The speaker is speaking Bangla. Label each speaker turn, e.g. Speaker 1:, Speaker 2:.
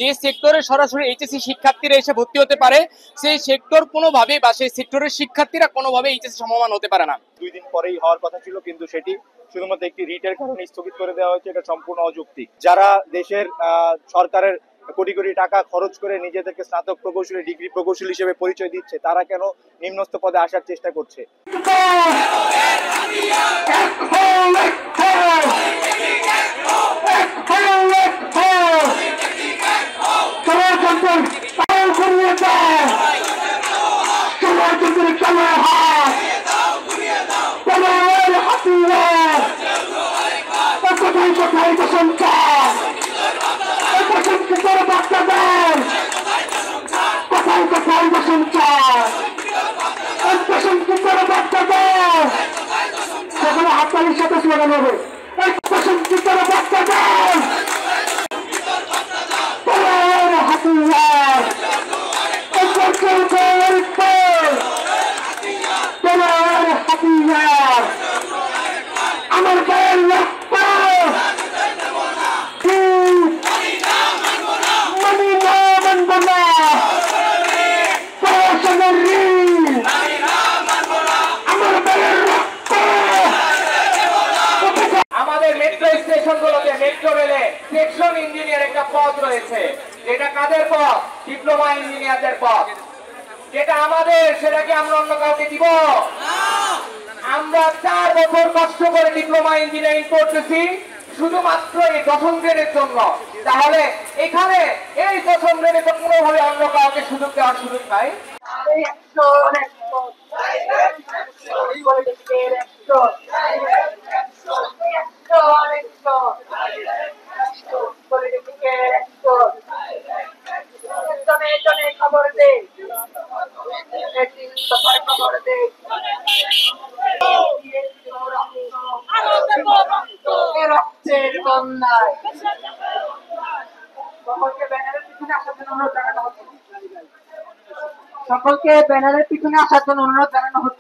Speaker 1: যে সেক্টরে সরাসরি এইচএসসি শিক্ষার্থীরা এসে ভর্তি হতে পারে, সেই সেক্টর কোনোভাবেই বা সেই সেক্টরের শিক্ষার্থীরা কোনোভাবেই এইচএসসি সমমান হতে পারে না।
Speaker 2: 2 দিন পরেই হওয়ার কথা ছিল, কিন্তু সেটি শুধুমাত্র একটি রিটের কারণে স্থগিত করে দেওয়া হয়েছে। এটা সম্পূর্ণ অযৌক্তিক। যারা দেশের সরকারের কোটি কোটি টাকা খরচ করে নিজেদেরকে স্নাতক প্রকৌশলী, ডিগ্রি প্রকৌশলী হিসেবে পরিচয় দিচ্ছে, তারা কেন নিম্নস্থ পদে আসার চেষ্টা করছে?
Speaker 3: হাততালির সাথে স্লোগান হবে, আমার গায়ের রক্ত মানি না, মানব না, প্রশাসনের ঋণ আমার গায়ের রক্ত।
Speaker 1: আমাদের মেট্রো স্টেশনগুলোতে মেট্রো রেলে সেকশন ইঞ্জিনিয়ার একটা পদ রয়েছে, যেটা কাদের পদ? ডিপ্লোমা ইঞ্জিনিয়ারদের পদ। যেটা আমাদের, সেটা কি আমরা অন্য কাউকে দিব? আমরা 4 বছর কষ্ট করে ডিপ্লোমা ইঞ্জিনিয়ারিং করতেছি শুধুমাত্র এই 10ম গ্রেডের জন্য। তাহলে এখানে এই 10ম গ্রেডে তো কোনোভাবে অন্য কাউকে সুযোগ দেওয়ার সুযোগ নাই।
Speaker 3: খবর দে, খবর দে, রক্তের বন্যায় সকলকে ব্যানারের পিছনে আসার জন্য অনুরোধ জানানো হচ্ছে।